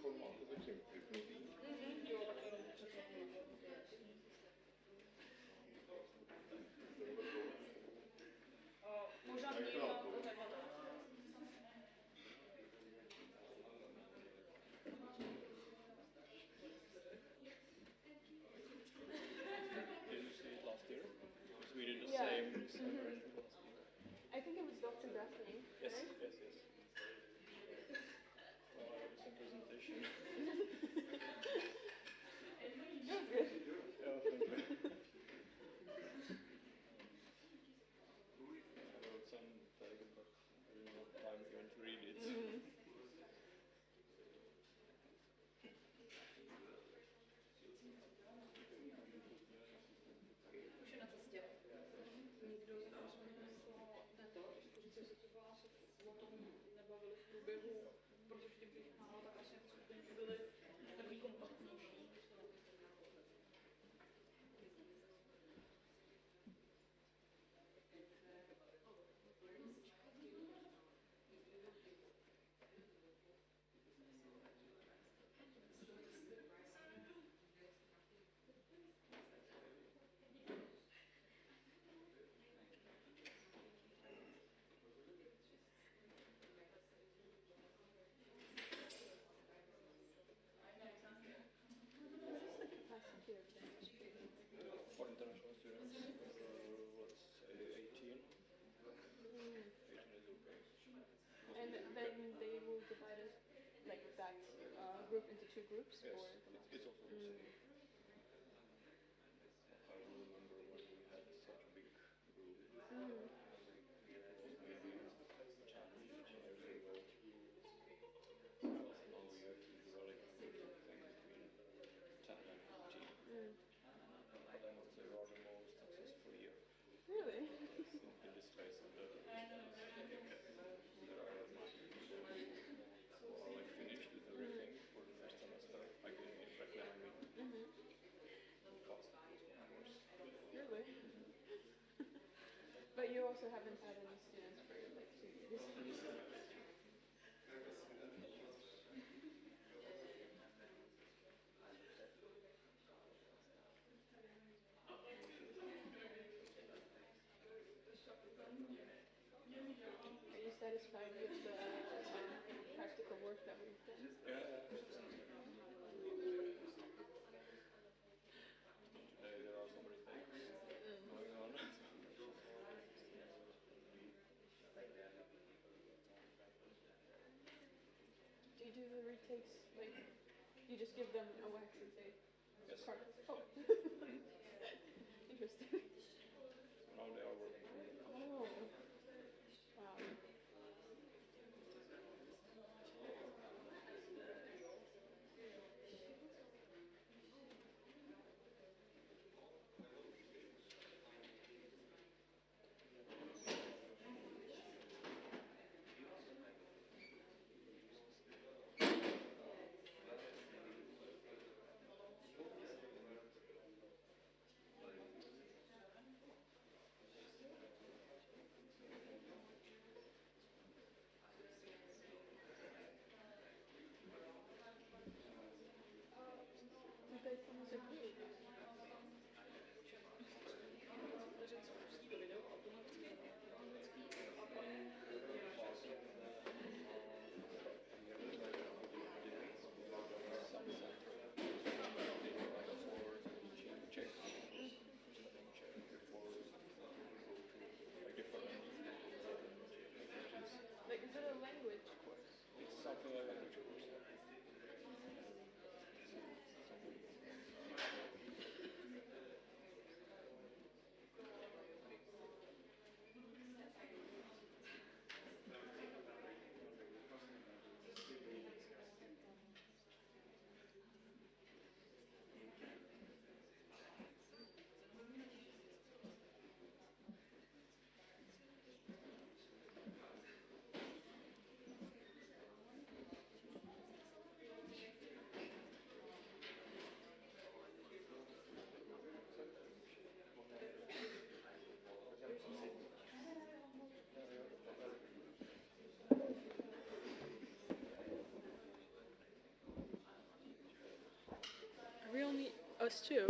formátu zatím vyplný. Jo, tak jenom přesně. Možná změnit na to takhle. Did you see it last year? Because we did the Yeah. same celebration last year. I think it was Dr. Daphne. Yes, right? yes, yes. Well, I had the same presentation. That was good. Yeah, thank you. I wrote some text, but I didn't have time even to read it. Už je na cestě. Nikdo této expozice se třeba se o tom nebavili v průběhu, protože tím bych málo, tak asi ty skupiny byly takový kompaktnější. Capacity of dentistry. For international students, let's say 18. 18 is okay. And then they will divide it like that group into two groups? Yes, Or it's also the same. I remember when we had such a big group. It was maybe 10 years ago. Because now we have usually thing between 10 and 15. But I must say we are the most successful year. Really? In this phase of the there are like finished with everything for the first semester. I didn't recommend me. Past course. Really? But you also haven't had any students for like 2 years. Are you satisfied with the practical work that we've done? Yeah. Today there are so many things going on. Do you do the retakes, like, you just give them a wax and say, Yes. card? Oh. Interesting. Now they are working. Oh. Wow. You guys can use a group. Like, is it a language course? It's something like language course. us too.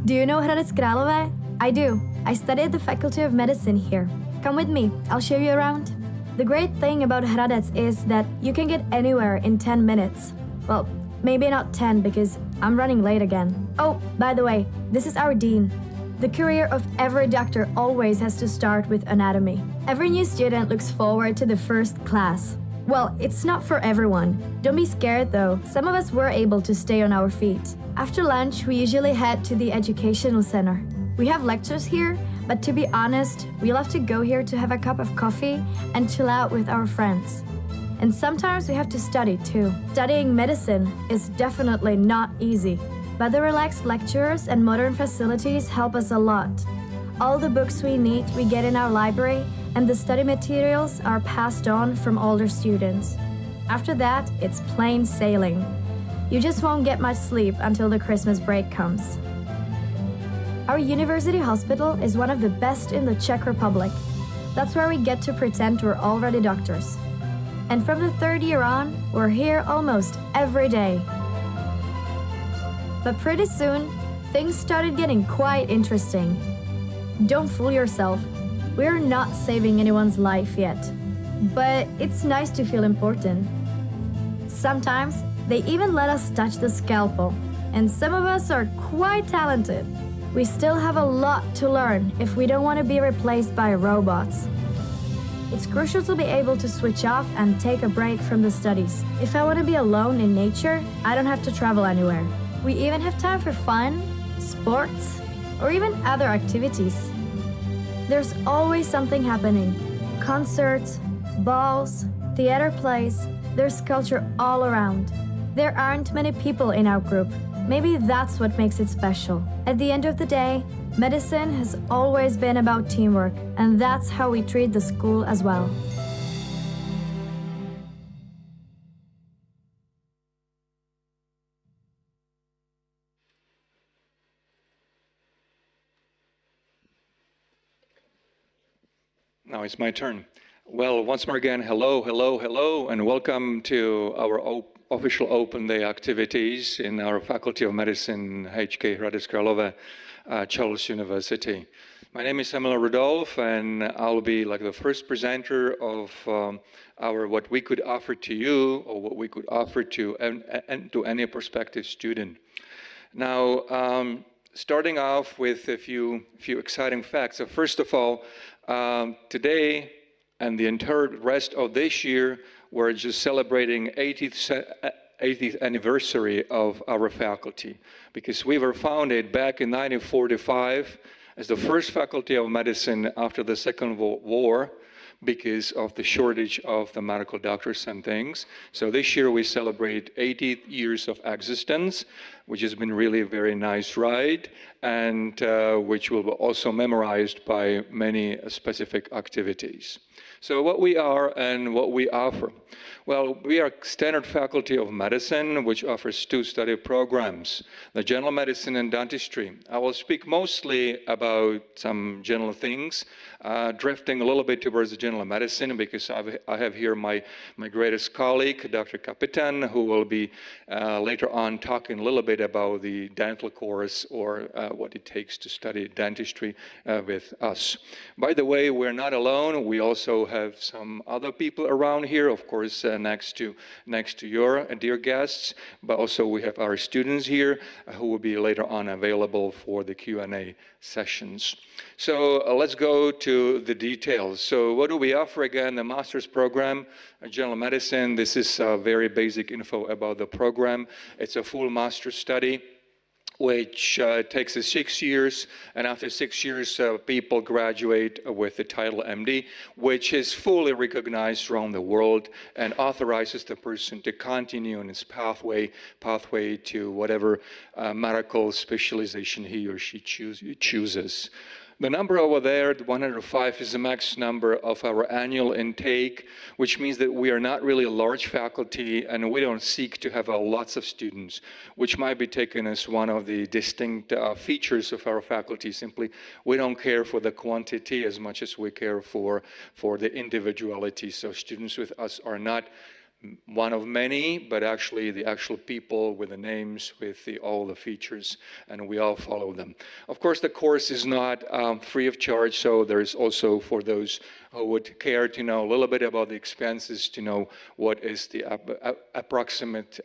Do you know Hradec Králové? I do. I studied the Faculty of Medicine here. Come with me, I'll show you around. The great thing about Hradec is that you can get anywhere in 10 minutes. Well, maybe not 10 because I'm running late again. Oh, by the way, this is our dean. The career of every doctor always has to start with anatomy. Every new student looks forward to the first class. Well, it's not for everyone. Don't be scared though. Some of us were able to stay on our feet. After lunch, we usually head to the educational center. We have lectures here, but to be honest, we love to go here to have a cup of coffee and chill out with our friends. And sometimes we have to study too. Studying medicine is definitely not easy, but the relaxed lectures and modern facilities help us a lot. All the books we need we get in our library, and the study materials are passed on from older students. After that, it's plain sailing. You just won't get much sleep until the Christmas break comes. Our university hospital is one of the best in the Czech Republic. That's where we get to pretend we're already doctors. And from the third year on, we're here almost every day. But pretty soon, things started getting quite interesting. Don't fool yourself. We're not saving anyone's life yet. But it's nice to feel important. Sometimes, they even let us touch the scalpel, and some of us are quite talented. We still have a lot to learn if we don't want to be replaced by robots. It's crucial to be able to switch off and take a break from the studies. If I want to be alone in nature, I don't have to travel anywhere. We even have time for fun, sports, or even other activities. There's always something happening. Concerts, balls, theater plays, there's culture all around. There aren't many people in our group. Maybe that's what makes it special. At the end of the day, medicine has always been about teamwork, and that's how we treat the school as well. Now it's my turn. Well, once more again, hello, and welcome to our official open day activities in our Faculty of Medicine, HK Hradec Králové, Charles University. My name is Emil Rudolph, and I'll be like the first presenter of our what we could offer to you, or what we could offer to to any prospective student. Now, starting off with a few exciting facts. So first of all, today and the entire rest of this year, we're just celebrating 80th anniversary of our faculty, because we were founded back in 1945 as the first faculty of medicine after the Second World War, because of the shortage of the medical doctors and things. So this year we celebrate 80 years of existence, which has been really a very nice ride, and which will be also memorized by many specific activities. So what we are and what we offer. Well, we are Standard Faculty of Medicine, which offers 2 study programs, the General Medicine and Dentistry. I will speak mostly about some general things, drifting a little bit towards the General Medicine, because I have here my greatest colleague, Dr. Capitan, who will be later on talking a little bit about the dental course, or what it takes to study dentistry with us. By the way, we're not alone. We also have some other people around here, of course, next to your dear guests, but also we have our students here who will be later on available for the Q&A sessions. So let's go to the details. So what do we offer again? The master's program, General Medicine. This is very basic info about the program. It's a full master's study, which takes us 6 years, and after 6 years, people graduate with the title MD, which is fully recognized around the world and authorizes the person to continue in his pathway to whatever medical specialization he or she chooses. The number over there, the 105, is the max number of our annual intake, which means that we are not really a large faculty, and we don't seek to have lots of students, which might be taken as one of the distinct features of our faculty. Simply, we don't care for the quantity as much as we care for the individuality. So students with us are not one of many, but actually the actual people with the names, with all the features, and we all follow them. Of course, the course is not free of charge, so there is also, for those who would care to know a little bit about the expenses, to know what is the approximate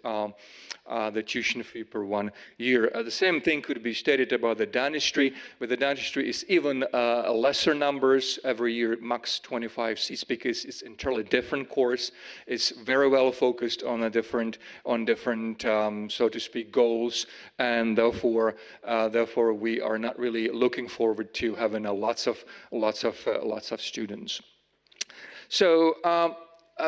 the tuition fee per 1 year. The same thing could be stated about the dentistry, but the dentistry is even lesser numbers every year, max 25 seats, because it's entirely different course. It's very well focused on different, so to speak, goals, and therefore we are not really looking forward to having lots of students. So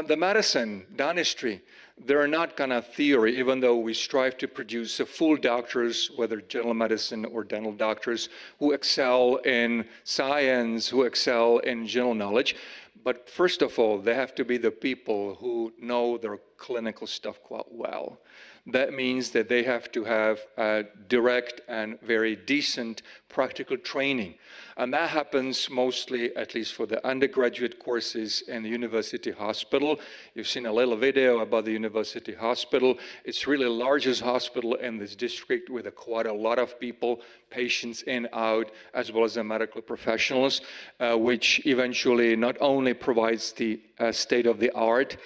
the medicine, dentistry, they're not kind of theory, even though we strive to produce full doctors, whether general medicine or dental doctors, who excel in science, who excel in general knowledge. But first of all, they have to be the people who know their clinical stuff quite well. That means that they have to have a direct and very decent practical training. And that happens mostly, at least for the undergraduate courses in the university hospital. You've seen a little video about the university hospital. It's really the largest hospital in this district with quite a lot of people, patients in, out, as well as the medical professionals, which eventually not only provides the state-of-the-art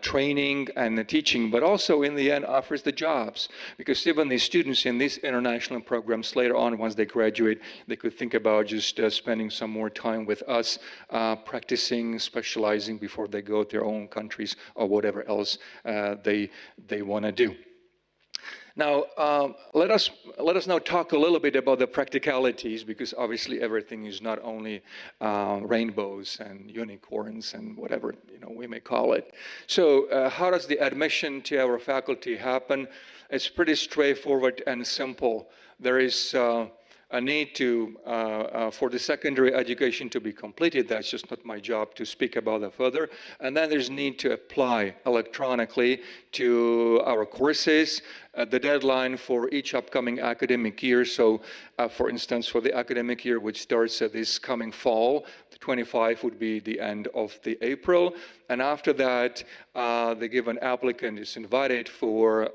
training and the teaching, but also in the end offers the jobs. Because even the students in these international programs later on, once they graduate, they could think about just spending some more time with us, practicing, specializing before they go to their own countries or whatever else they want to do. Now, let us now talk a little bit about the practicalities, because obviously everything is not only rainbows and unicorns and whatever we may call it. So, how does the admission to our faculty happen? It's pretty straightforward and simple. There is a need for the secondary education to be completed. That's just not my job to speak about that further. And then there's need to apply electronically to our courses. The deadline for each upcoming academic year, so for instance, for the academic year which starts this coming fall, the 25 would be the end of the April, and after that the given applicant is invited for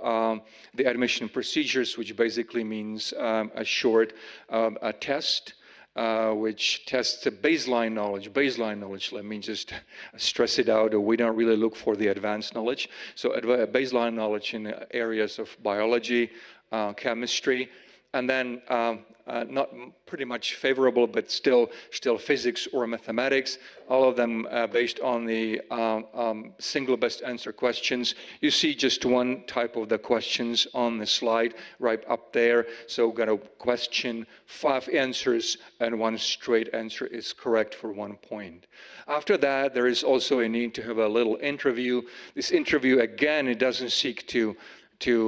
the admission procedures, which basically means a short test, which tests the baseline knowledge. Let me just stress it out. We don't really look for the advanced knowledge. So baseline knowledge in areas of biology, chemistry, and then not pretty much favorable, but still physics or mathematics, all of them based on the single best answer questions. You see just one type of the questions on the slide right up there. So got a question, 5 answers, and 1 straight answer is correct for 1 point. After that, there is also a need to have a little interview. This interview, again, it doesn't seek to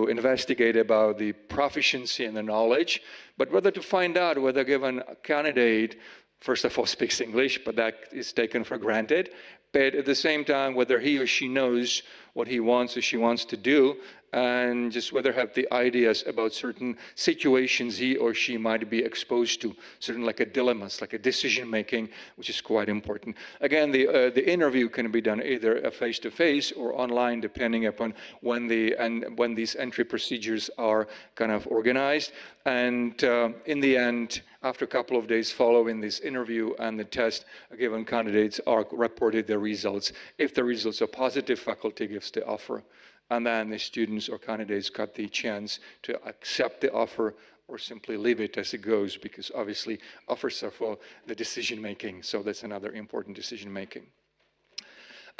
investigate about the proficiency and the knowledge, but rather to find out whether a given candidate, first of all, speaks English, but that is taken for granted, but at the same time, whether he or she knows what he wants or she wants to do, and just whether have the ideas about certain situations he or she might be exposed to, certain like a dilemmas, like a decision making, which is quite important. Again, the interview can be done either face-to-face or online, depending upon when these entry procedures are kind of organized. And in the end, after a couple of days following this interview and the test, given candidates are reported their results. If the results are positive, faculty gives the offer. And then the students or candidates got the chance to accept the offer or simply leave it as it goes, because obviously offers are for the decision making. So that's another important decision making.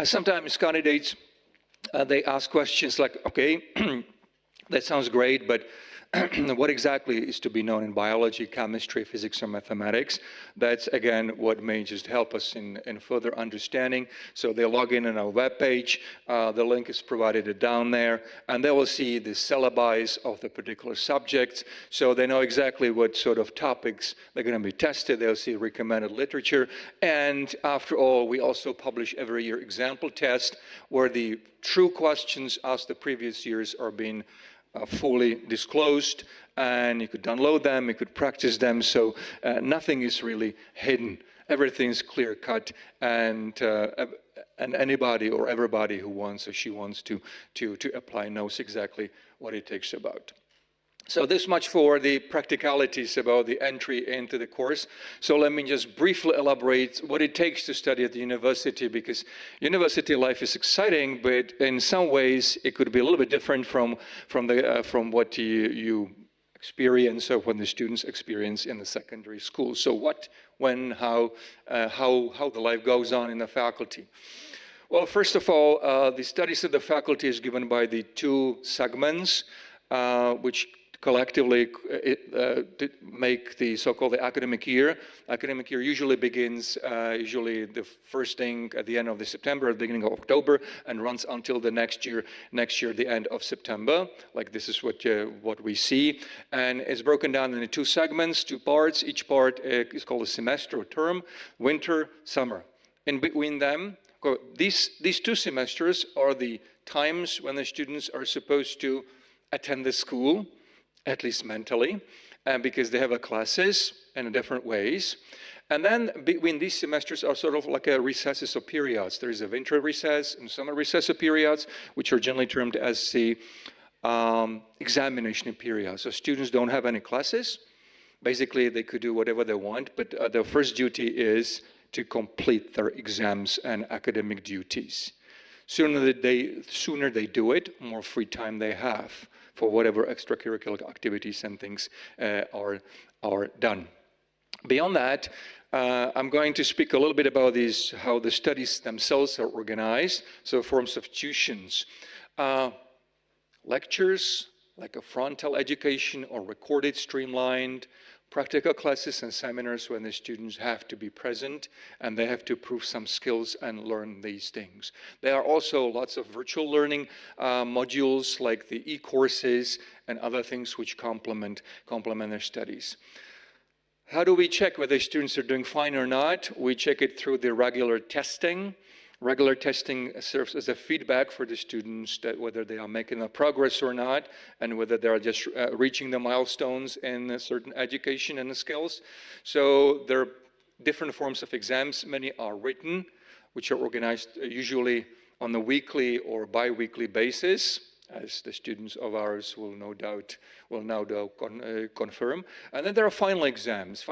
Sometimes candidates, they ask questions like, okay, that sounds great, but what exactly is to be known in biology, chemistry, physics, or mathematics? That's, again, what may just help us in further understanding. So they log in on our webpage. The link is provided down there, and they will see the syllabi of the particular subjects. So they know exactly what sort of topics they're going to be tested. They'll see recommended literature. And after all, we also publish every year example tests where the true questions asked the previous years are being fully disclosed, and you could download them, you could practice them, so nothing is really hidden. Everything's clear-cut, and anybody or everybody who wants or she wants to apply knows exactly what it takes about. So this much for the practicalities about the entry into the course. So let me just briefly elaborate what it takes to study at the university, because university life is exciting, but in some ways it could be a little bit different from what you experience or when the students experience in the secondary school. So what, when, how the life goes on in the faculty. Well, first of all, the studies of the faculty is given by the 2 segments, which collectively make the so-called academic year. Academic year usually begins usually the first thing at the end of September, at the beginning of October, and runs until the next year, the end of September. Like this is what we see. And it's broken down into 2 segments, 2 parts. Each part is called a semester or term, winter, summer. In between them, these 2 semesters are the times when the students are supposed to attend the school, at least mentally, because they have classes in different ways. And then between these semesters are sort of like a recesses or periods. There is a winter recess and summer recess or periods, which are generally termed as the examination periods. So students don't have any classes. Basically, they could do whatever they want, but their first duty is to complete their exams and academic duties. Sooner they do it, more free time they have for whatever extracurricular activities and things are done. Beyond that, I'm going to speak a little bit about how the studies themselves are organized, so forms of tuitions. Lectures, like a frontal education or recorded, streamlined, practical classes and seminars when the students have to be present and they have to prove some skills and learn these things. There are also lots of virtual learning modules like the e-courses and other things which complement their studies. How do we check whether students are doing fine or not? We check it through the regular testing. Regular testing serves as a feedback for the students that whether they are making a progress or not, and whether they are just reaching the milestones in a certain education and the skills. So there are different forms of exams. Many are written, which are organized usually on a weekly or bi-weekly basis. as the students of ours will no doubt confirm. And then there are final exams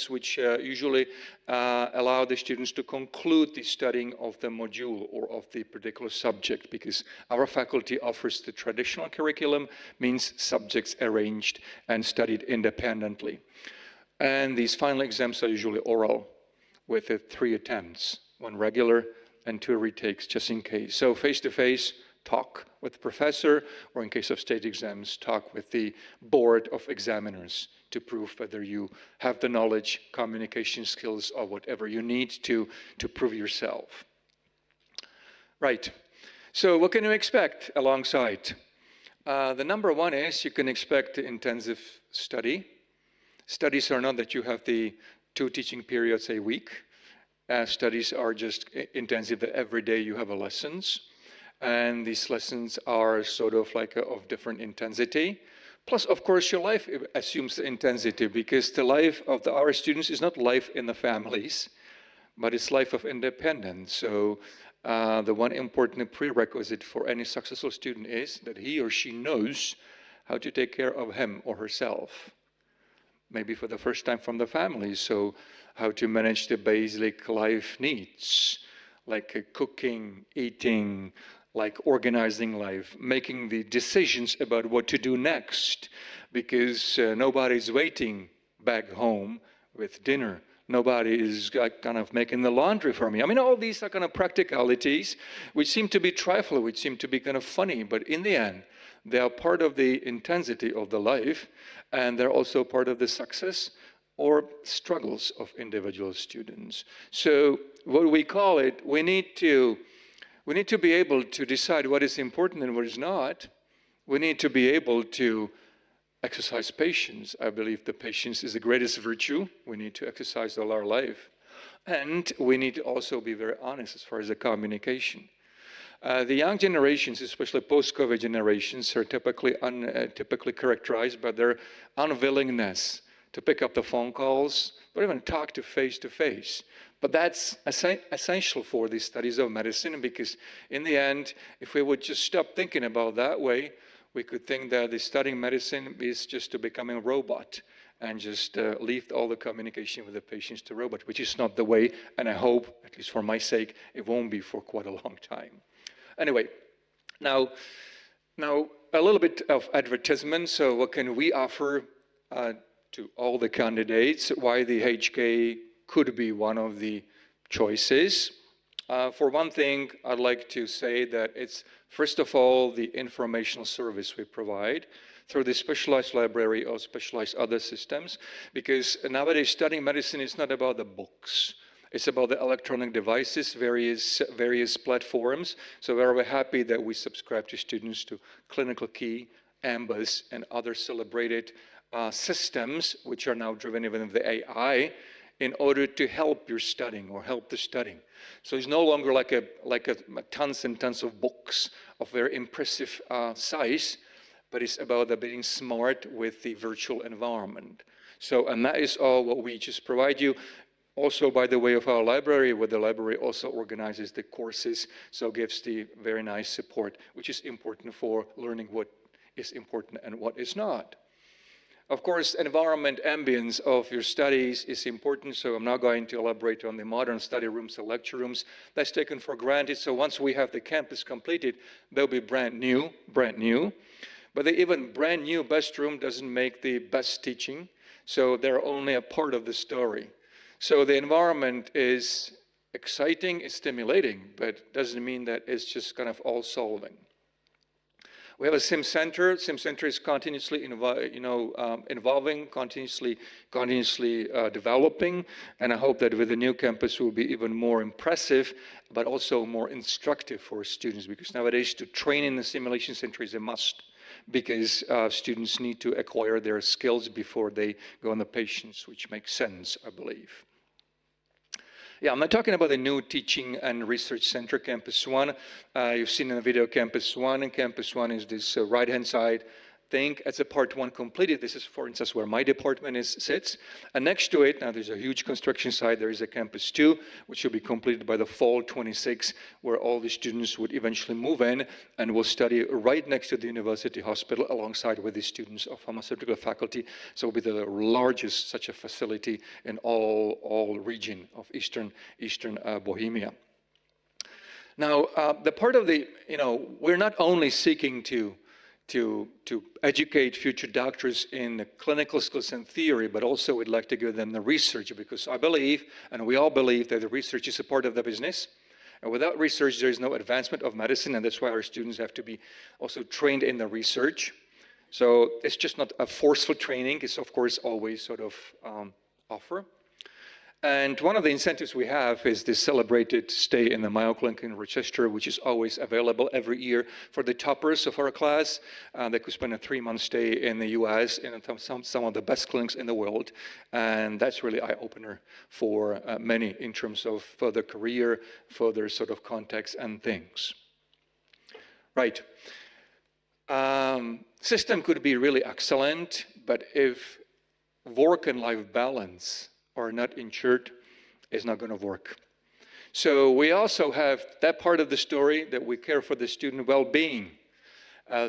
which usually allow the students to conclude the studying of the module or of the particular subject, because our faculty offers the traditional curriculum, means subjects arranged and studied independently. And these final exams are usually oral, with 3 attempts, 1 regular and 2 retakes, just in case. So face-to-face, talk with the professor, or in case of state exams, talk with the board of examiners to prove whether you have the knowledge, communication skills, or whatever you need to prove yourself. Right. So what can you expect alongside? The number one is you can expect intensive study. Studies are not that you have the 2 teaching periods a week. Studies are just intensive, that every day you have lessons. And these lessons are sort of like of different intensity. Plus, of course, your life assumes the intensity, because the life of our students is not life in the families, but it's life of independence. So the one important prerequisite for any successful student is that he or she knows how to take care of him or herself. Maybe for the first time from the family, so how to manage the basic life needs, like cooking, eating, like organizing life, making the decisions about what to do next, because nobody's waiting back home with dinner. Nobody is kind of making the laundry for me. I mean, all these are kind of practicalities which seem to be trifling, which seem to be kind of funny, but in the end, they are part of the intensity of the life, and they're also part of the success or struggles of individual students. So what we call it, we need to be able to decide what is important and what is not. We need to be able to exercise patience. I believe the patience is the greatest virtue we need to exercise all our life. And we need to also be very honest as far as the communication. The young generations, especially post-COVID generations, are typically characterized by their unwillingness to pick up the phone calls, or even talk to face. But that's essential for the studies of medicine, because in the end, if we would just stop thinking about that way, we could think that the studying medicine is just to becoming a robot and just leave all the communication with the patients to robot, which is not the way, and I hope, at least for my sake, it won't be for quite a long time. Anyway, now a little bit of advertisement. So what can we offer to all the candidates? Why the HK could be one of the choices. For one thing, I'd like to say that it's, first of all, the informational service we provide through the specialized library or specialized other systems, because nowadays studying medicine is not about the books. It's about the electronic devices, various platforms. So we're very happy that we subscribe to students to Clinical Key, AMBUS, and other celebrated systems, which are now driven even with the AI, in order to help your studying or help the studying. So it's no longer like a tons and tons of books of very impressive size, but it's about being smart with the virtual environment. So, and that is all what we just provide you. Also, by the way of our library, where the library also organizes the courses, so gives the very nice support, which is important for learning what is important and what is not. Of course, environment, ambience of your studies is important, so I'm not going to elaborate on the modern study rooms or lecture rooms. That's taken for granted, so once we have the campus completed, they'll be brand new. But the even brand new best room doesn't make the best teaching, so they're only a part of the story. So the environment is exciting, it's stimulating, but doesn't mean that it's just kind of all solving. We have a sim center. Sim center is continuously evolving, continuously developing, and I hope that with the new campus will be even more impressive, but also more instructive for students, because nowadays to train in the simulation center is a must, because students need to acquire their skills before they go on the patients, which makes sense, I believe. Yeah, I'm not talking about the new teaching and research center, Campus One. You've seen in the video Campus One, and Campus One is this right-hand side thing as a part one completed. This is, for instance, where my department sits. And next to it, now there's a huge construction site. There is a campus 2, which will be completed by the fall 26, where all the students would eventually move in and will study right next to the university hospital alongside with the students of pharmaceutical faculty. So it will be the largest such a facility in all region of Eastern Bohemia. Now, the part of the, we're not only seeking to educate future doctors in the clinical skills and theory, but also we'd like to give them the research, because I believe, and we all believe, that the research is a part of the business. And without research, there is no advancement of medicine, and that's why our students have to be also trained in the research. So it's just not a forceful training. It's, of course, always sort of offer. And one of the incentives we have is this celebrated stay in the Mayo Clinic in Rochester, which is always available every year for the toppers of our class. They could spend a 3-month stay in the US in some of the best clinics in the world. And that's really eye-opener for many in terms of further career, further sort of context and things. Right. System could be really excellent, but if work and life balance are not insured, it's not going to work. So we also have that part of the story that we care for the student well-being.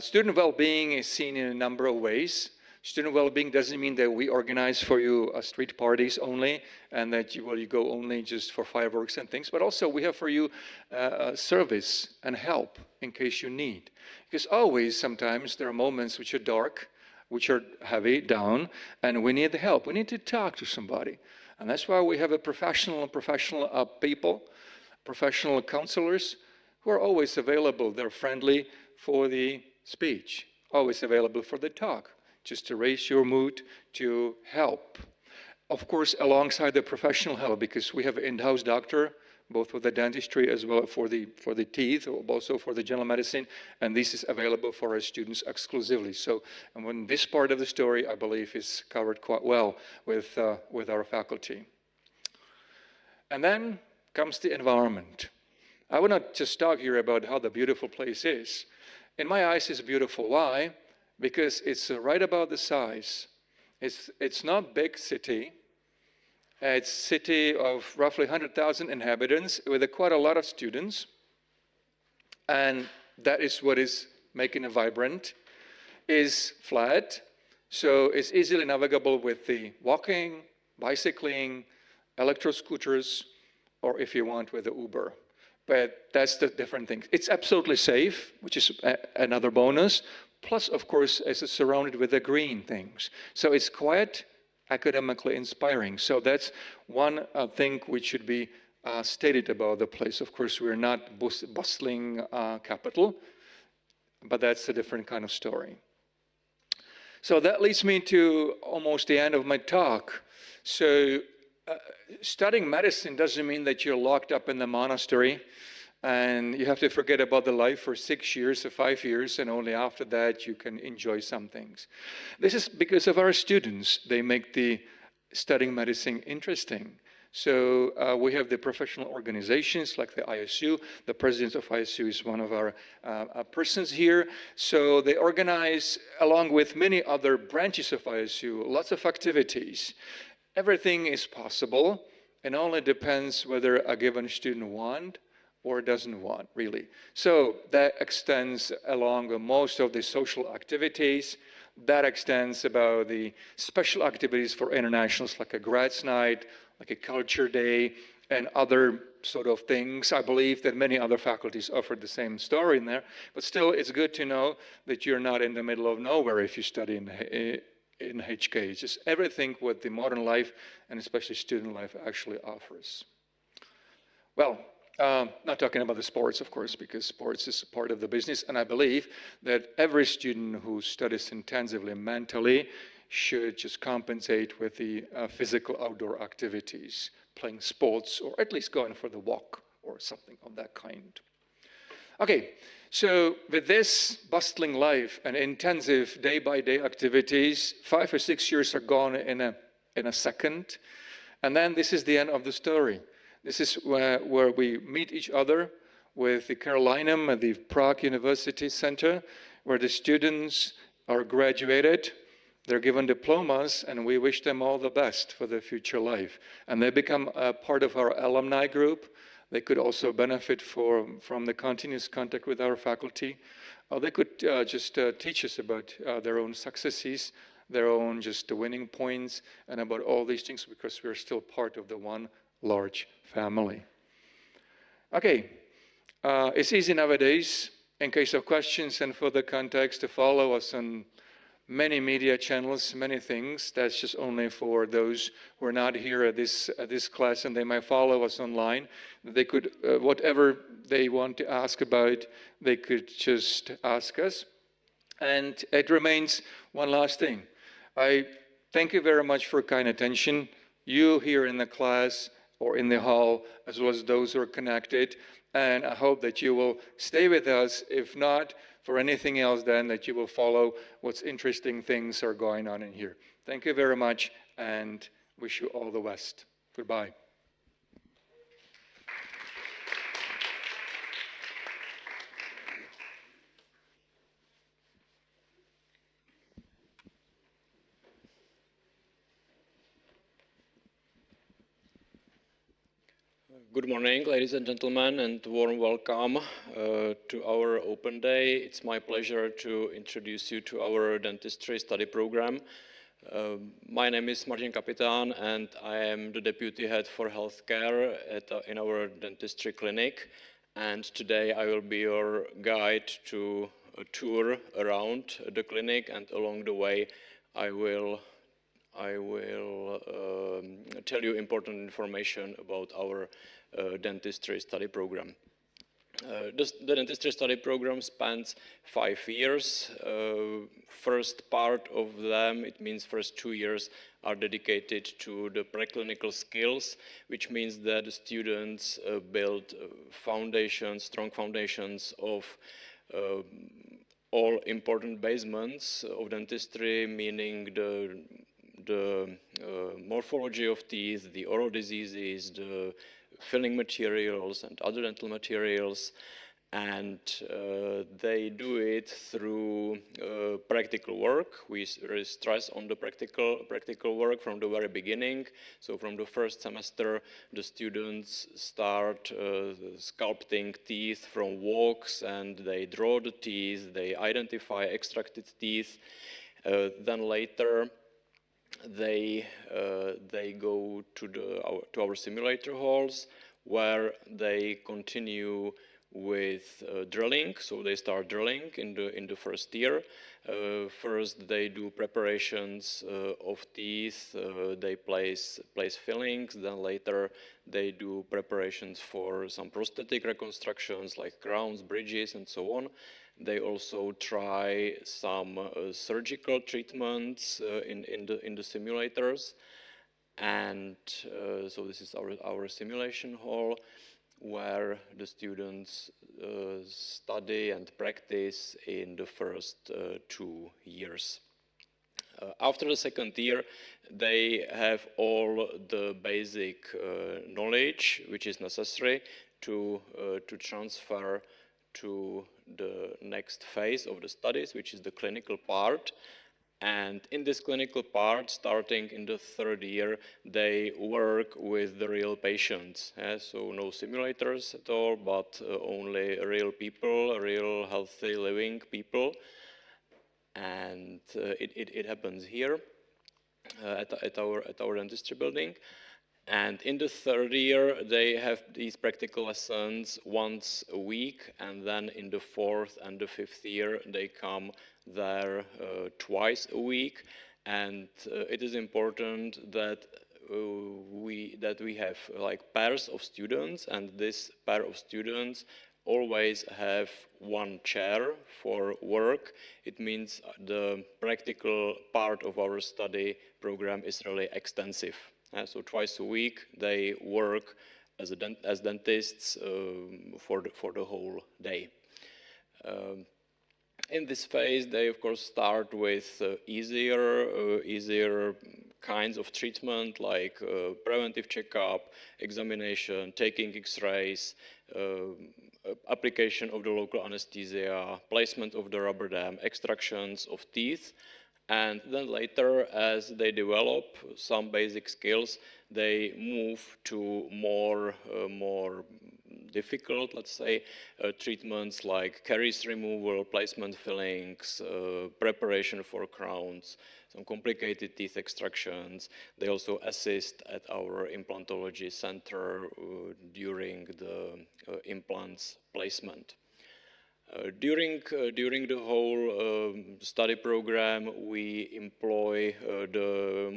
Student well-being is seen in a number of ways. Student well-being doesn't mean that we organize for you street parties only, and that you go only just for fireworks and things, but also we have for you service and help in case you need. Because always, sometimes, there are moments which are dark, which are heavy, down, and we need the help. We need to talk to somebody. And that's why we have a professional people, professional counselors, who are always available. They're friendly for the speech, always available for the talk, just to raise your mood, to help. Of course, alongside the professional help, because we have an in-house doctor, both for the dentistry as well for the teeth, also for the general medicine, and this is available for our students exclusively. So, and when this part of the story, I believe, is covered quite well with our faculty. And then comes the environment. I will not just talk here about how the beautiful place is. In my eyes, it's beautiful. Why? Because it's right about the size. It's not big city. It's a city of roughly 100,000 inhabitants with quite a lot of students. And that is what is making it vibrant. Is flat, so it's easily navigable with the walking, bicycling, electro-scooters, or if you want, with the Uber. But that's the different thing. It's absolutely safe, which is another bonus. Plus, of course, it's surrounded with the green things. So it's quiet, academically inspiring. So that's one thing which should be stated about the place. Of course, we're not bustling capital, but that's a different kind of story. So that leads me to almost the end of my talk. So studying medicine doesn't mean that you're locked up in the monastery and you have to forget about the life for 6 years or 5 years, and only after that you can enjoy some things. This is because of our students. They make the studying medicine interesting. So we have the professional organizations like the ISU. The president of ISU is one of our persons here. So they organize, along with many other branches of ISU, lots of activities. Everything is possible. It only depends whether a given student wants or doesn't want, really. So that extends along most of the social activities. That extends about the special activities for internationals, like a grads night, like a culture day, and other sort of things. I believe that many other faculties offer the same story in there, but still it's good to know that you're not in the middle of nowhere if you study in HK. It's just everything what the modern life, and especially student life, actually offers. Well, not talking about the sports, of course, because sports is part of the business, and I believe that every student who studies intensively mentally should just compensate with the physical outdoor activities, playing sports, or at least going for the walk, or something of that kind. Okay, so with this bustling life and intensive day-by-day activities, 5 or 6 years are gone in a second, and then this is the end of the story. This is where we meet each other with the Carolinum at the Prague University Center, where the students are graduated, they're given diplomas, and we wish them all the best for their future life. And they become a part of our alumni group. They could also benefit from the continuous contact with our faculty. Or they could just teach us about their own successes, their own just winning points, and about all these things, because we're still part of the one large family. Okay, it's easy nowadays, in case of questions and further context, to follow us on many media channels, many things. That's just only for those who are not here at this class, and they might follow us online. They could, whatever they want to ask about, they could just ask us. And it remains one last thing. I thank you very much for kind attention. You here in the class or in the hall, as well as those who are connected. And I hope that you will stay with us. If not, for anything else, then that you will follow what's interesting things are going on in here. Thank you very much, and wish you all the best. Goodbye. Good morning, ladies and gentlemen, and warm welcome to our open day. It's my pleasure to introduce you to our dentistry study program. My name is Martin Kapitán, and I am the deputy head for healthcare in our dentistry clinic. And today I will be your guide to a tour around the clinic, and along the way I will tell you important information about our dentistry study program. The dentistry study program spans 5 years. First part of them, it means first 2 years, are dedicated to the preclinical skills, which means that the students build foundations, strong foundations of all important basements of dentistry, meaning the morphology of teeth, the oral diseases, the filling materials and other dental materials, and they do it through practical work. We really stress on the practical work from the very beginning. So from the first semester, the students start sculpting teeth from walks, and they draw the teeth, they identify extracted teeth. Then later, they go to our simulator halls, where they continue with drilling. So they start drilling in the first year. First they do preparations of teeth. They place fillings. Then later they do preparations for some prosthetic reconstructions like crowns, bridges, and so on. They also try some surgical treatments in the simulators, and so this is our simulation hall, where the students study and practice in the first 2 years. After the second year, they have all the basic knowledge which is necessary to transfer to the next phase of the studies, which is the clinical part. And in this clinical part, starting in the third year, they work with the real patients. So no simulators at all, but only real people, real healthy living people. And it happens here at our dentistry building. And in the third year, they have these practical lessons once a week, and then in the fourth and the fifth year, they come there twice a week. And it is important that we have like pairs of students, and this pair of students always have one chair for work. It means the practical part of our study program is really extensive. So twice a week they work as dentists for the whole day. In this phase, they of course start with easier kinds of treatment, like preventive checkup, examination, taking X-rays, application of the local anesthesia, placement of the rubber dam, extractions of teeth, and then later, as they develop some basic skills, they move to more difficult, let's say, treatments like caries removal, placement fillings, preparation for crowns, some complicated teeth extractions. They also assist at our implantology center during the implants placement. During the whole study program, we employ the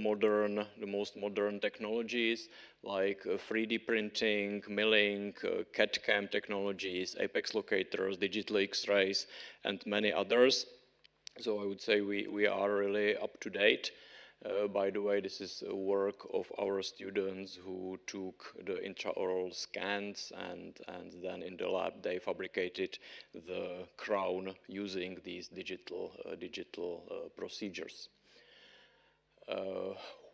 most modern technologies like 3D printing, milling, CAD/CAM technologies, apex locators, digital X-rays, and many others. So I would say we are really up to date. By the way, this is work of our students who took the intraoral scans and then in the lab they fabricated the crown using these digital procedures.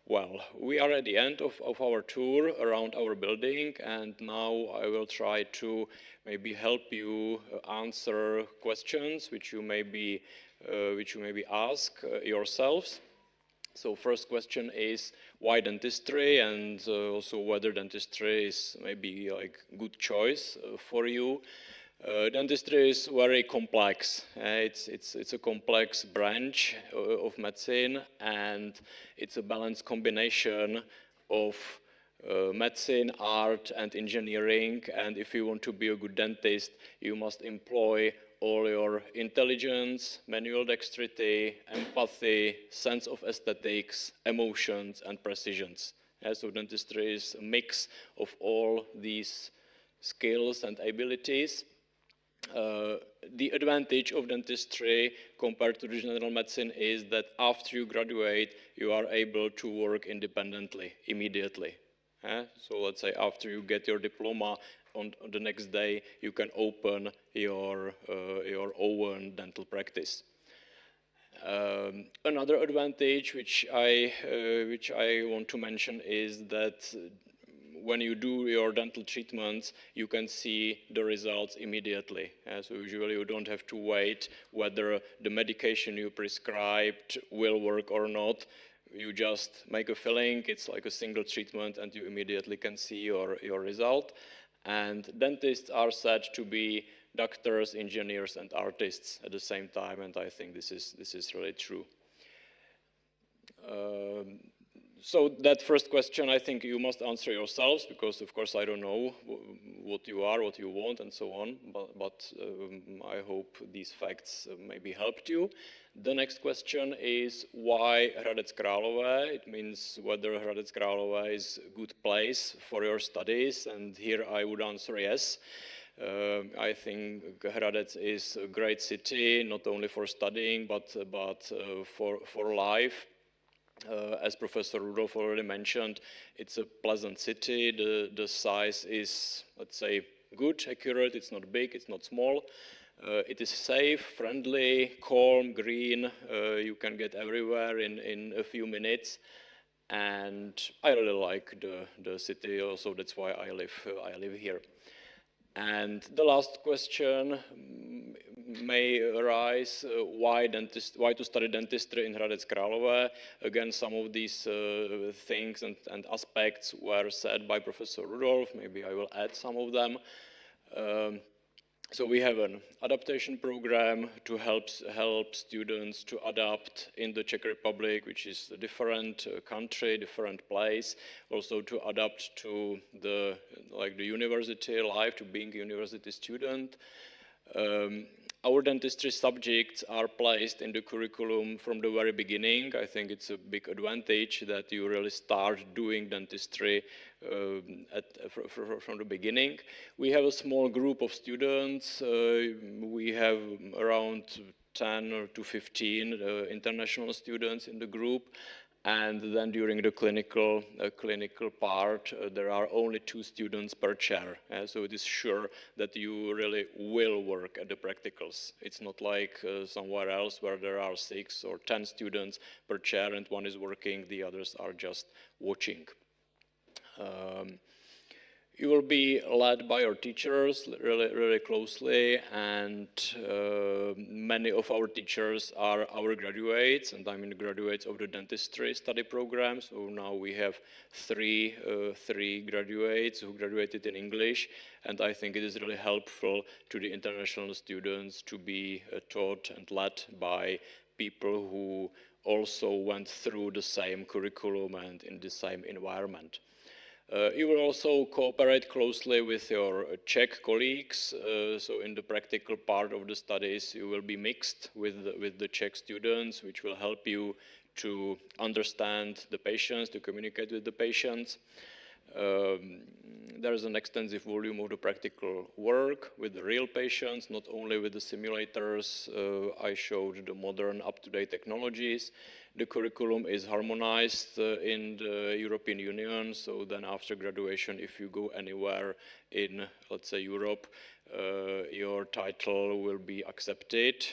Well, we are at the end of our tour around our building, and now I will try to maybe help you answer questions which you maybe ask yourselves. So first question is why dentistry, and also whether dentistry is maybe like good choice for you. Dentistry is very complex. It's a complex branch of medicine, and it's a balanced combination of medicine, art, and engineering. And if you want to be a good dentist, you must employ all your intelligence, manual dexterity, empathy, sense of aesthetics, emotions, and precisions. So dentistry is a mix of all these skills and abilities. The advantage of dentistry compared to general medicine is that after you graduate, you are able to work independently, immediately. So let's say after you get your diploma, on the next day you can open your own dental practice. Another advantage which I want to mention is that when you do your dental treatments, you can see the results immediately. So usually you don't have to wait whether the medication you prescribed will work or not. You just make a filling, it's like a single treatment, and you immediately can see your result. And dentists are said to be doctors, engineers, and artists at the same time, and I think this is really true. So that first question, I think you must answer yourselves, because of course I don't know what you are, what you want, and so on, but I hope these facts maybe helped you. The next question is why Hradec Králové? It means whether Hradec Králové is a good place for your studies, and here I would answer yes. I think Hradec is a great city, not only for studying, but for life. As Professor Rudolf already mentioned, it's a pleasant city. The size is, let's say, good, accurate. It's not big, it's not small. It is safe, friendly, calm, green. You can get everywhere in a few minutes. And I really like the city, also that's why I live here. And the last question may arise, why to study dentistry in Hradec Králové? Again, some of these things and aspects were said by Professor Rudolf. Maybe I will add some of them. So we have an adaptation program to help students to adapt in the Czech Republic, which is a different country, different place. Also to adapt to the university life, to being a university student. Our dentistry subjects are placed in the curriculum from the very beginning. I think it's a big advantage that you really start doing dentistry from the beginning. We have a small group of students. We have around 10 to 15 international students in the group. And then during the clinical part, there are only 2 students per chair. So it is sure that you really will work at the practicals. It's not like somewhere else where there are 6 or 10 students per chair and one is working, the others are just watching. You will be led by your teachers really closely, and many of our teachers are our graduates, and I mean graduates of the dentistry study program. So now we have three graduates who graduated in English, and I think it is really helpful to the international students to be taught and led by people who also went through the same curriculum and in the same environment. You will also cooperate closely with your Czech colleagues, so in the practical part of the studies you will be mixed with the Czech students, which will help you to understand the patients, to communicate with the patients. There is an extensive volume of the practical work with the real patients, not only with the simulators. I showed the modern up-to-date technologies. The curriculum is harmonized in the European Union, so then after graduation, if you go anywhere in, let's say, Europe, your title will be accepted.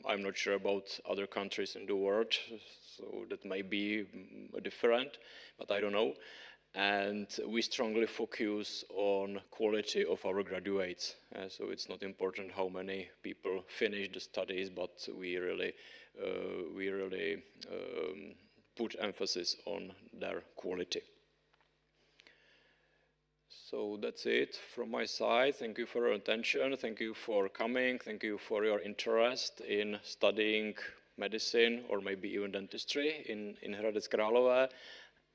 I'm not sure about other countries in the world, so that may be different, but I don't know. And we strongly focus on quality of our graduates. So it's not important how many people finish the studies, but we really put emphasis on their quality. So that's it from my side. Thank you for your attention. Thank you for coming. Thank you for your interest in studying medicine or maybe even dentistry in Hradec Králové.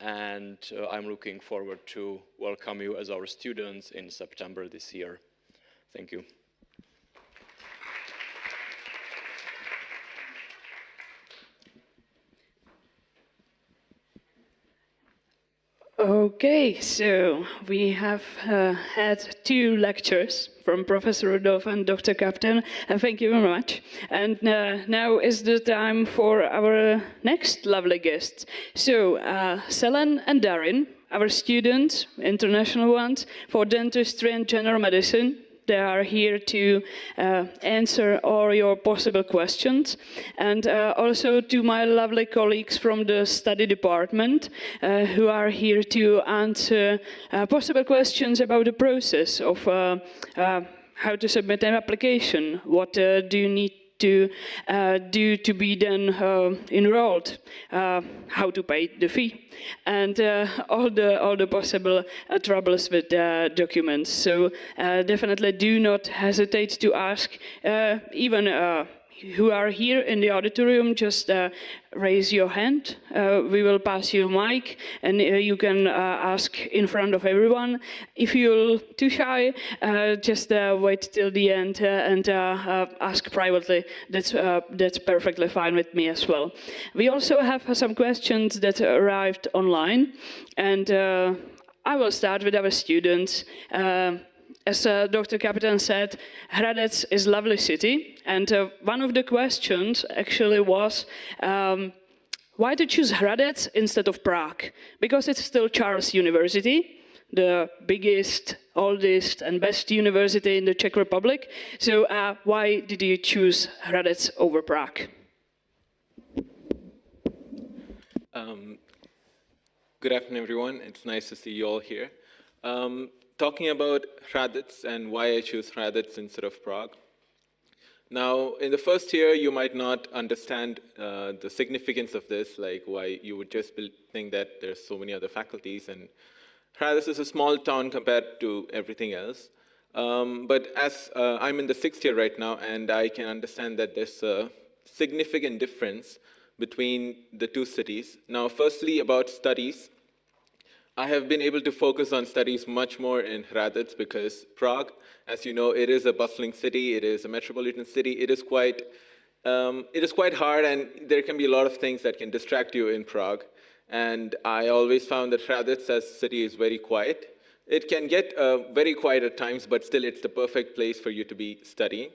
And I'm looking forward to welcome you as our students in September this year. Thank you. Okay, so we have had two lectures from Professor Rudolph and Dr. Captain, and thank you very much. And now is the time for our next lovely guests. So, Selen and Darin, our students, international ones, for dentistry and general medicine. They are here to answer all your possible questions. And also to my lovely colleagues from the study department who are here to answer possible questions about the process of how to submit an application, what do you need to do to be then enrolled, how to pay the fee, and all the possible troubles with documents. So definitely do not hesitate to ask, even who are here in the auditorium, just raise your hand. We will pass you a mic, and you can ask in front of everyone. If you're too shy, just wait till the end and ask privately. That's perfectly fine with me as well. We also have some questions that arrived online, and I will start with our students. As Dr. Captain said, Hradec is a lovely city, and one of the questions actually was why to choose Hradec instead of Prague? Because it's still Charles University, the biggest, oldest and best university in the Czech Republic. So why did you choose Hradec over Prague? Good afternoon, everyone. It's nice to see you all here. Talking about Hradec and why I choose Hradec instead of Prague. Now, in the first year, you might not understand the significance of this, like why you would just think that there's so many other faculties, and Hradec is a small town compared to everything else. But as I'm in the 6th year right now, and I can understand that there's a significant difference between the two cities. Now, firstly, about studies. I have been able to focus on studies much more in Hradec because Prague, as you know, it is a bustling city, it is a metropolitan city, it is quite hard, and there can be a lot of things that can distract you in Prague. And I always found that Hradec as a city is very quiet. It can get very quiet at times, but still it's the perfect place for you to be studying.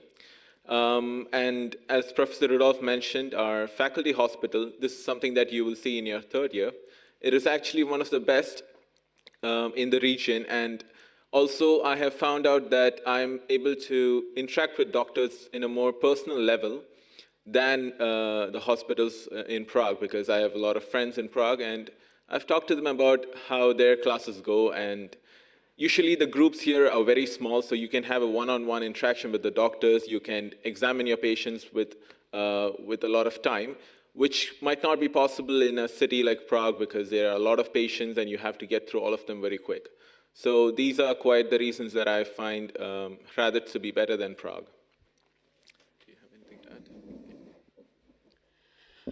And as Professor Rudolph mentioned, our faculty hospital, this is something that you will see in your 3rd year. It is actually one of the best in the region, and also I have found out that I'm able to interact with doctors in a more personal level than the hospitals in Prague, because I have a lot of friends in Prague, and I've talked to them about how their classes go, and Usually the groups here are very small, so you can have a one-on-one interaction with the doctors. You can examine your patients with a lot of time, which might not be possible in a city like Prague because there are a lot of patients and you have to get through all of them very quick. So these are quite the reasons that I find Hradec to be better than Prague. Do you have anything to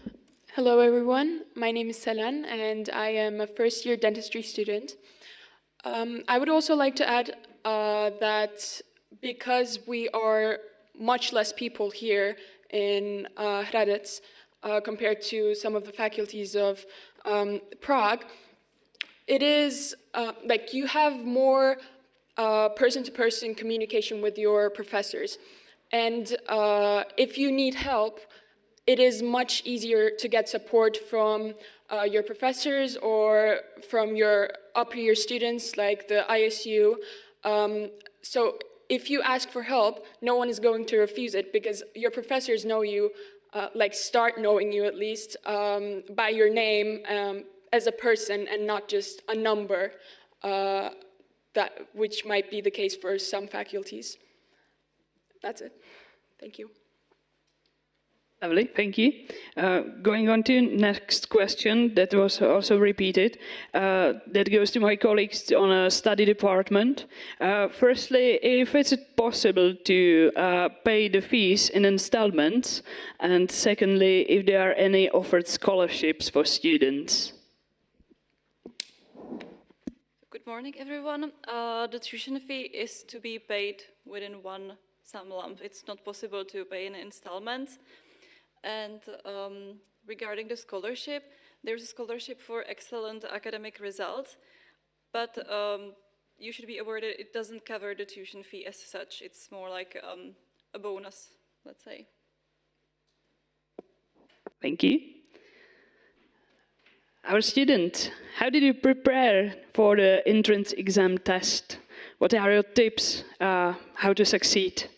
add? Hello, everyone. My name is Selan, and I am a first-year dentistry student. I would also like to add that because we are much less people here in Hradec compared to some of the faculties of Prague, it is like you have more person-to-person communication with your professors. And if you need help, it is much easier to get support from your professors or from your upper year students like the ISU. So if you ask for help, no one is going to refuse it because your professors know you, like start knowing you at least, by your name as a person and not just a number, which might be the case for some faculties. That's it. Thank you. Lovely, thank you. Going on to next question that was also repeated, that goes to my colleagues on a study department. Firstly, if it's possible to pay the fees in installments, and secondly, if there are any offered scholarships for students. Good morning, everyone. The tuition fee is to be paid within one sum lump. It's not possible to pay in installments. And regarding the scholarship, there's a scholarship for excellent academic results, but you should be aware that it doesn't cover the tuition fee as such. It's more like a bonus, let's say. Thank you. Our student, how did you prepare for the entrance exam test? What are your tips how to succeed?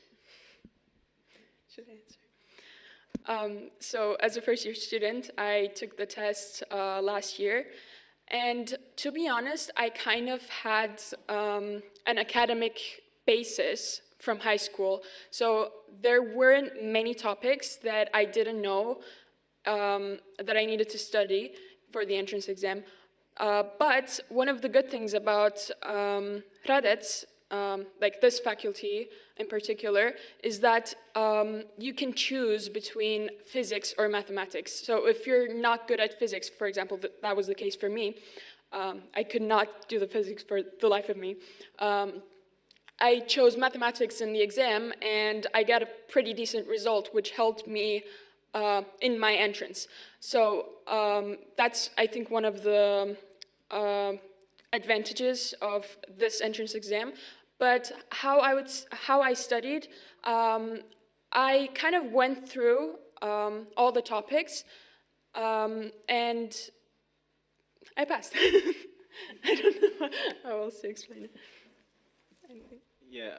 So as a first-year student, I took the test last year, and to be honest, I kind of had an academic basis from high school. So there weren't many topics that I didn't know that I needed to study for the entrance exam. But one of the good things about Hradec, like this faculty in particular, is that you can choose between physics or mathematics. So if you're not good at physics, for example, that was the case for me, I could not do the physics for the life of me. I chose mathematics in the exam, and I got a pretty decent result, which helped me in my entrance. So that's, I think, one of the advantages of this entrance exam. But how I studied, I kind of went through all the topics, and I passed. I don't know how else to explain it. Anything? Yeah,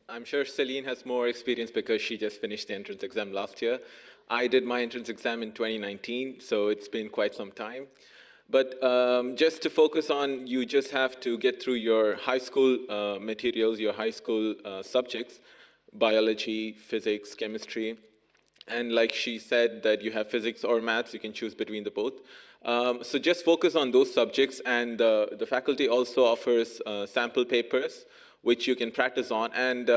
I'm sure Celine has more experience because she just finished the entrance exam last year. I did my entrance exam in 2019, so it's been quite some time. But just to focus on, you just have to get through your high school materials, your high school subjects, biology, physics, chemistry. And like she said that you have physics or maths, you can choose between the both. So just focus on those subjects, and the faculty also offers sample papers, which you can practice on. And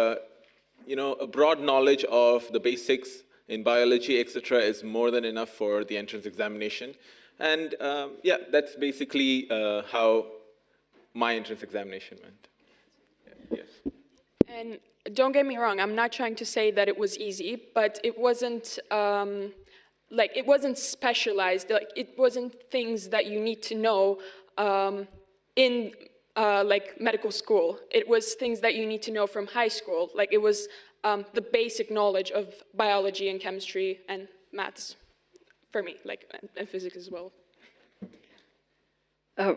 you know, a broad knowledge of the basics in biology, etc., is more than enough for the entrance examination. And yeah, that's basically how my entrance examination went. Yeah, yes. And don't get me wrong, I'm not trying to say that it was easy, but it wasn't like it wasn't specialized. Like it wasn't things that you need to know in like medical school. It was things that you need to know from high school. Like it was the basic knowledge of biology and chemistry and maths. For me, like, and physics as well.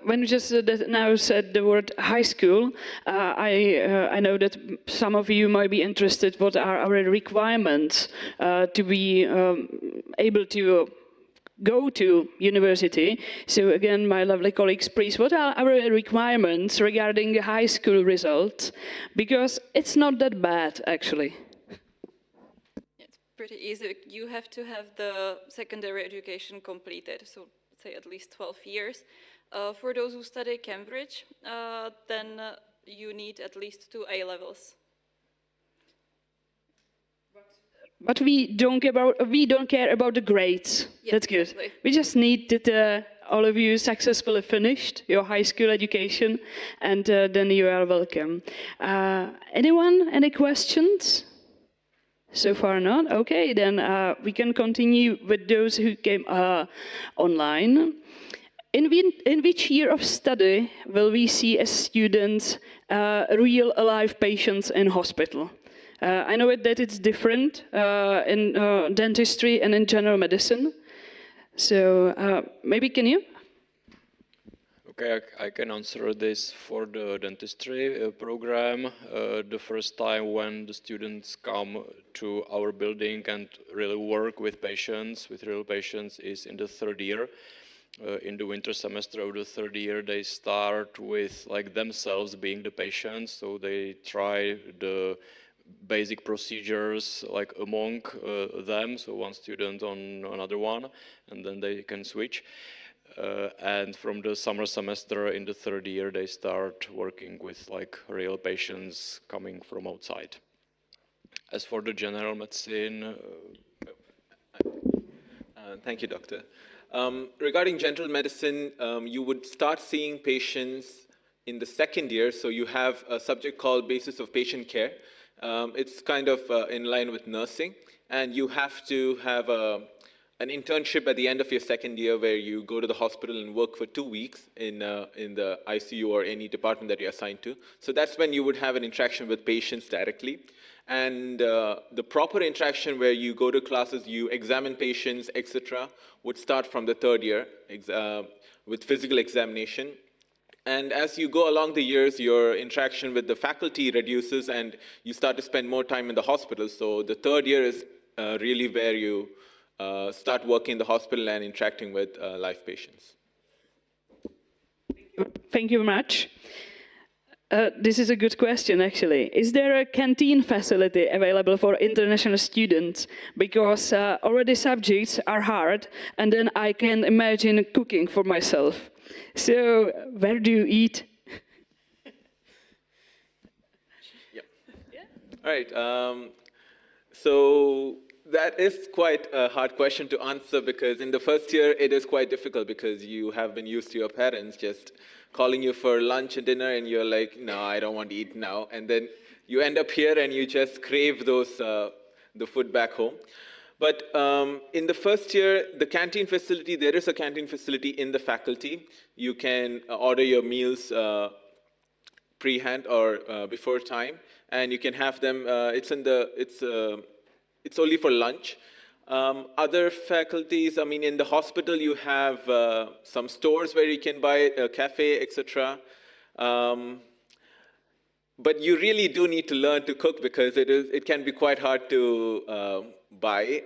When you just now said the word high school, I know that some of you might be interested what are our requirements to be able to go to university. So again, my lovely colleagues, please, what are our requirements regarding the high school results? Because it's not that bad, actually. It's pretty easy. You have to have the secondary education completed, so say at least 12 years. For those who study Cambridge, then you need at least 2 A-levels. But we don't care about the grades. Yeah, That's good. exactly. We just need that all of you successfully finished your high school education, and then you are welcome. Anyone? Any questions? So far not? Okay, then we can continue with those who came online. In which year of study will we see as students real alive patients in hospital? I know that it's different in dentistry and in general medicine. So maybe can you? Okay, I can answer this for the dentistry program. The first time when the students come to our building and really work with patients, with real patients, is in the 3rd year. In the winter semester of the 3rd year, they start with like themselves being the patients, so they try the basic procedures like among them, so one student on another one, and then they can switch. And from the summer semester in the 3rd year, they start working with like real patients coming from outside. As for the general medicine, Thank you, Doctor. Regarding general medicine, you would start seeing patients in the 2nd year, so you have a subject called Basis of Patient Care. It's kind of in line with nursing, and you have to have an internship at the end of your 2nd year where you go to the hospital and work for 2 weeks in the ICU or any department that you're assigned to. So that's when you would have an interaction with patients directly. And the proper interaction where you go to classes, you examine patients, etc., would start from the 3rd year with physical examination. And as you go along the years, your interaction with the faculty reduces and you start to spend more time in the hospital. So the 3rd year is really where you start working in the hospital and interacting with live patients. Thank you very much. This is a good question, actually. Is there a canteen facility available for international students? Because already subjects are hard, and then I can imagine cooking for myself. So, where do you eat? All right. So that is quite a hard question to answer because in the 1st year, it is quite difficult because you have been used to your parents just calling you for lunch and dinner, and you're like, no, I don't want to eat now. And then you end up here and you just crave the food back home. But in the 1st year, the canteen facility, there is a canteen facility in the faculty. You can order your meals pre-hand or before time, and you can have them. It's only for lunch. Other faculties, I mean, in the hospital, you have some stores where you can buy a cafe, etc. But you really do need to learn to cook because it can be quite hard to buy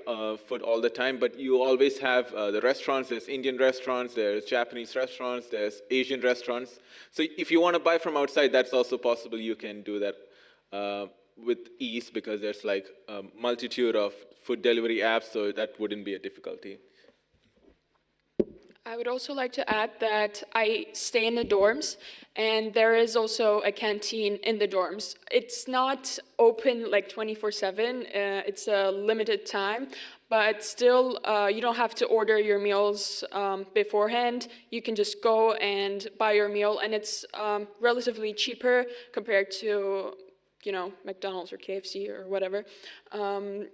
food all the time. But you always have the restaurants. There's Indian restaurants, there's Japanese restaurants, there's Asian restaurants. So if you want to buy from outside, that's also possible. You can do that with ease because there's like a multitude of food delivery apps, so that wouldn't be a difficulty. I would also like to add that I stay in the dorms, and there is also a canteen in the dorms. It's not open like 24/7, it's a limited time, but still you don't have to order your meals beforehand. You can just go and buy your meal, and it's relatively cheaper compared to, you know, McDonald's or KFC or whatever. And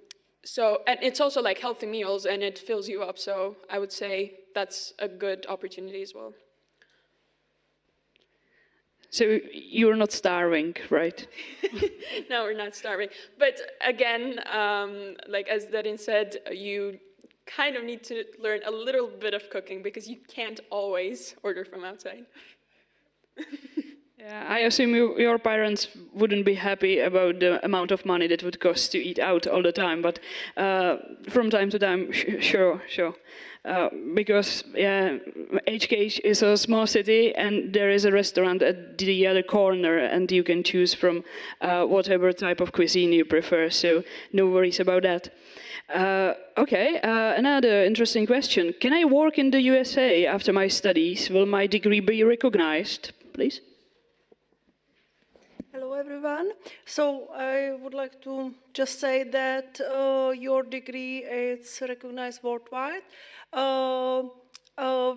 it's also like healthy meals, and it fills you up, so I would say that's a good opportunity as well. So you're not starving, right? No, we're not starving. But again, like as Darin said, you kind of need to learn a little bit of cooking because you can't always order from outside. Yeah, I assume your parents wouldn't be happy about the amount of money that would cost to eat out all the time, but from time to time, sure. Because yeah, HK is a small city and there is a restaurant at the other corner and you can choose from whatever type of cuisine you prefer, so no worries about that. Okay, another interesting question. Can I work in the USA after my studies? Will my degree be recognized, please? Hello, everyone. So I would like to just say that your degree is recognized worldwide.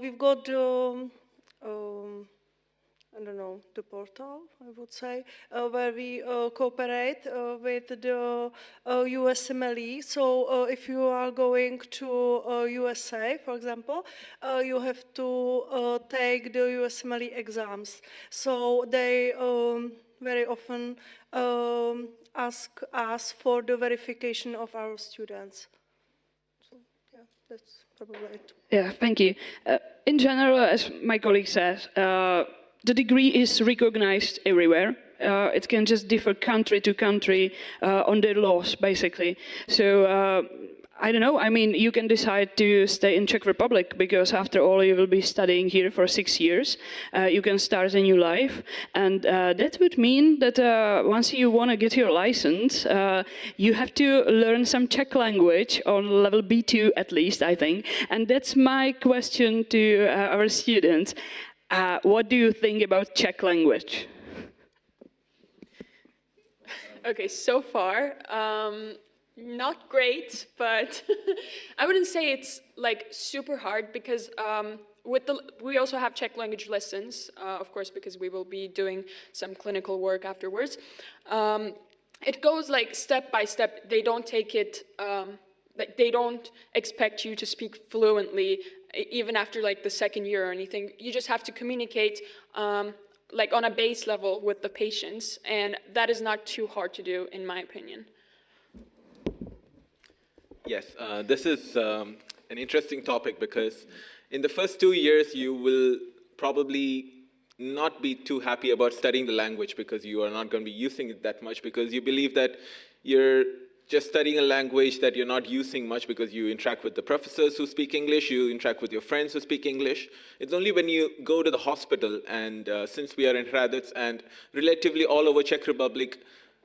We've got, I don't know, the portal, I would say, where we cooperate with the USMLE. So if you are going to USA, for example, you have to take the USMLE exams. So they very often ask us for the verification of our students. So yeah, that's probably it. Yeah, thank you. In general, as my colleague says, the degree is recognized everywhere. It can just differ country to country on their laws, basically. So I don't know. I mean, you can decide to stay in Czech Republic because, after all, you will be studying here for 6 years. You can start a new life, and that would mean that once you want to get your license, you have to learn some Czech language on level B2 at least, I think. And that's my question to our students. What do you think about Czech language? Okay, so far, not great, but I wouldn't say it's like super hard because we also have Czech language lessons, of course, because we will be doing some clinical work afterwards. It goes like step by step. They don't take it, like they don't expect you to speak fluently even after like the second year or anything. You just have to communicate like on a base level with the patients, and that is not too hard to do, in my opinion. Yes, this is an interesting topic because in the first 2 years you will probably not be too happy about studying the language because you are not going to be using it that much because you believe that you're just studying a language that you're not using much because you interact with the professors who speak English, you interact with your friends who speak English. It's only when you go to the hospital, and since we are in Hradec and relatively all over Czech Republic,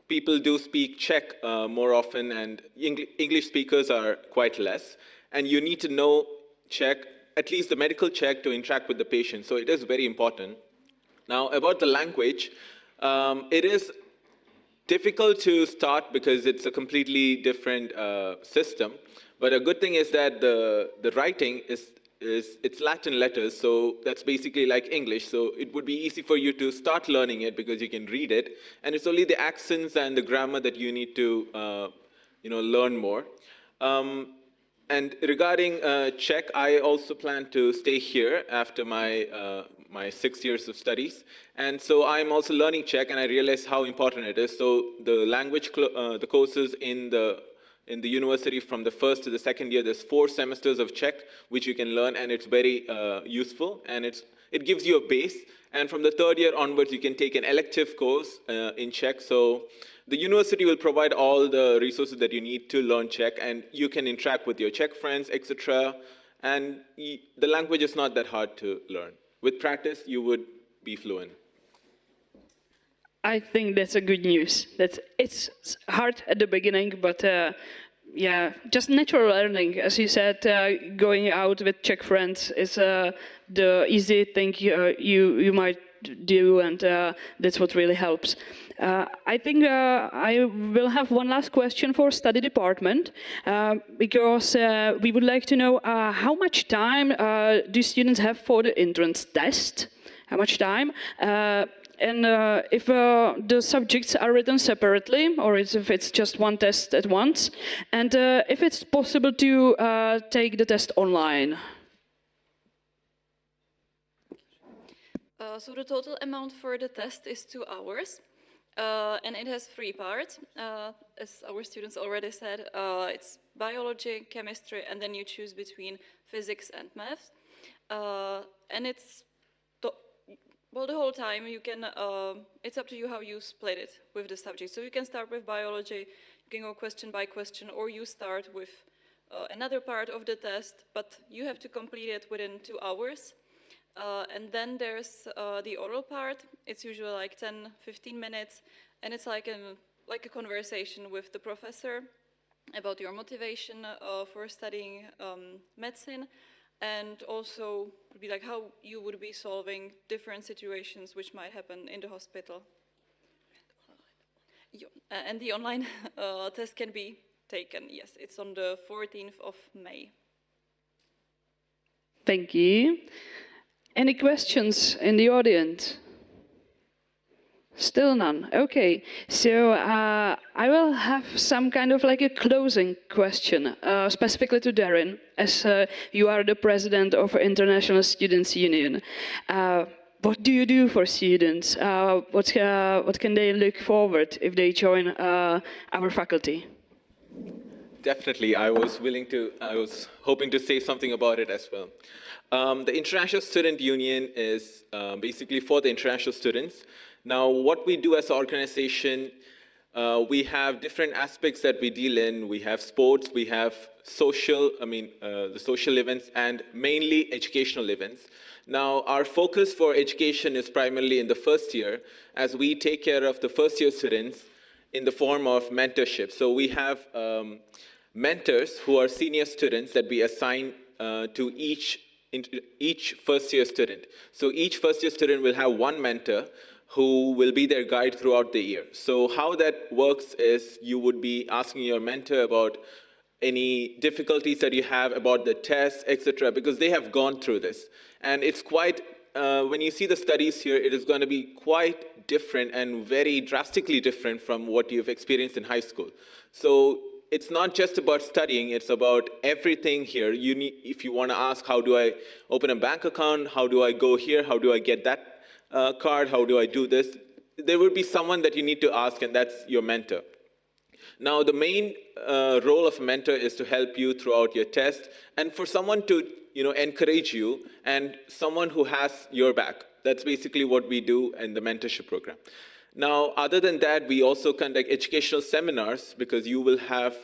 people do speak Czech more often, and English speakers are quite less. And you need to know Czech, at least the medical Czech, to interact with the patient. So it is very important. Now, about the language, it is difficult to start because it's a completely different system. But a good thing is that the writing it's Latin letters, so that's basically like English. So it would be easy for you to start learning it because you can read it. And it's only the accents and the grammar that you need to learn more. And regarding Czech, I also plan to stay here after my 6 years of studies. And so I'm also learning Czech, and I realize how important it is. So the language, the courses in the university from the first to the second year, there's 4 semesters of Czech, which you can learn, and it's very useful, and it gives you a base. And from the 3rd year onwards, you can take an elective course in Czech. So the university will provide all the resources that you need to learn Czech, and you can interact with your Czech friends, etc. And the language is not that hard to learn. With practice, you would be fluent. I think that's a good news. It's hard at the beginning, but yeah, just natural learning. As you said, going out with Czech friends is the easy thing you might do, and that's what really helps. I think I will have one last question for study department, because we would like to know how much time do students have for the entrance test? How much time? And if the subjects are written separately, or if it's just one test at once, and if it's possible to take the test online. So the total amount for the test is 2 hours, and it has 3 parts. As our students already said, it's biology, chemistry, and then you choose between physics and math. And it's Well, the whole time you can, it's up to you how you split it with the subject. So you can start with biology, you can go question by question, or you start with another part of the test, but you have to complete it within 2 hours. And then there's the oral part. It's usually like 10, 15 minutes, and it's like a conversation with the professor about your motivation for studying medicine, and also would be like how you would be solving different situations which might happen in the hospital. And the online test can be taken, yes, it's on the 14th of May. Thank you. Any questions in the audience? Still none. Okay, so I will have some kind of like a closing question, specifically to Darren, as you are the president of International Students Union. What do you do for students? What can they look forward if they join our faculty? Definitely, I was hoping to say something about it as well. The International Student Union is basically for the international students. Now, what we do as an organization, we have different aspects that we deal in. We have sports, we have the social events, and mainly educational events. Now, our focus for education is primarily in the first year, as we take care of the first year students in the form of mentorship. So we have mentors who are senior students that we assign to each first year student. So each first year student will have one mentor who will be their guide throughout the year. So how that works is you would be asking your mentor about any difficulties that you have about the test, etc., because they have gone through this. And it's quite, when you see the studies here, it is going to be quite different and very drastically different from what you've experienced in high school. So it's not just about studying, it's about everything here. If you want to ask, how do I open a bank account? How do I go here? How do I get that card? How do I do this? There will be someone that you need to ask, and that's your mentor. Now, the main role of a mentor is to help you throughout your test, and for someone to encourage you, and someone who has your back. That's basically what we do in the mentorship program. Now, other than that, we also conduct educational seminars, because you will have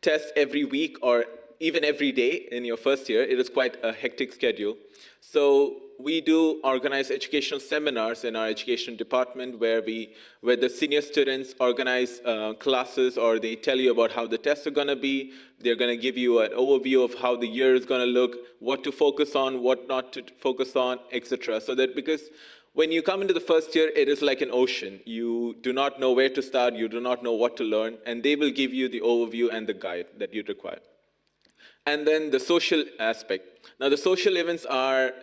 tests every week or even every day in your first year. It is quite a hectic schedule. So we do organize educational seminars in our education department where the senior students organize classes, or they tell you about how the tests are going to be. They're going to give you an overview of how the year is going to look, what to focus on, what not to focus on, etc. So that, because when you come into the first year, it is like an ocean. You do not know where to start, you do not know what to learn, and they will give you the overview and the guide that you require. And then the social aspect. Now, the social events are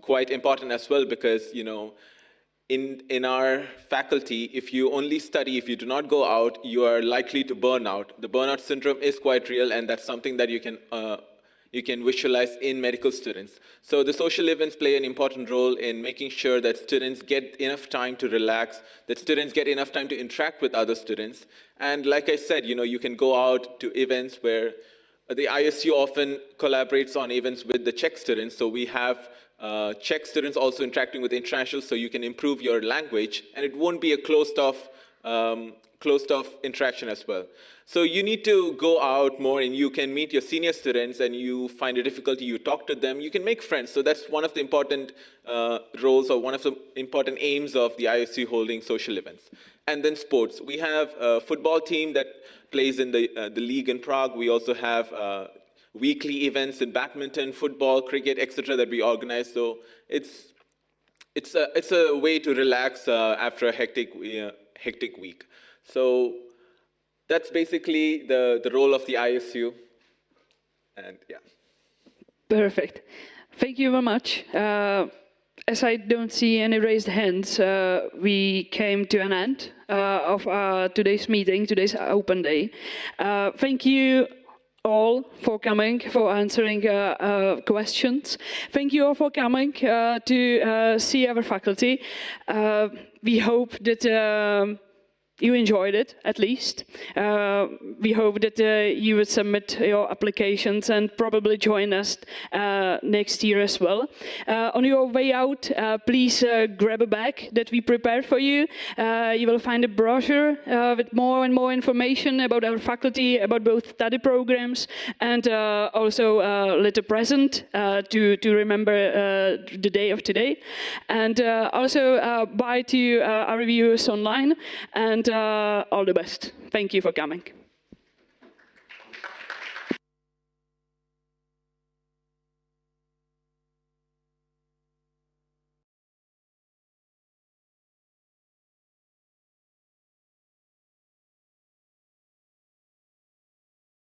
quite important as well, because in our faculty, if you only study, if you do not go out, you are likely to burn out. The burnout syndrome is quite real, and that's something that you can visualize in medical students. So the social events play an important role in making sure that students get enough time to relax, that students get enough time to interact with other students. And like I said, you can go out to events where the ISU often collaborates on events with the Czech students. So we have Czech students also interacting with internationals, so you can improve your language, and it won't be a closed-off interaction as well. So you need to go out more, and you can meet your senior students, and you find a difficulty, you talk to them, you can make friends. So that's one of the important roles, or one of the important aims of the ISU holding social events. And then sports. We have a football team that plays in the league in Prague. We also have weekly events in badminton, football, cricket, etc. that we organize. So it's a way to relax after a hectic week. So that's basically the role of the ISU. And yeah. Perfect. Thank you very much. As I don't see any raised hands, we came to an end of today's meeting, today's open day. Thank you all for coming, for answering questions. Thank you all for coming to see our faculty. We hope that you enjoyed it, at least. We hope that you would submit your applications and probably join us next year as well. On your way out, please grab a bag that we prepared for you. You will find a brochure with more and more information about our faculty, about both study programs, and also a little present to remember the day of today. And also bye to our viewers online, and all the best. Thank you for coming.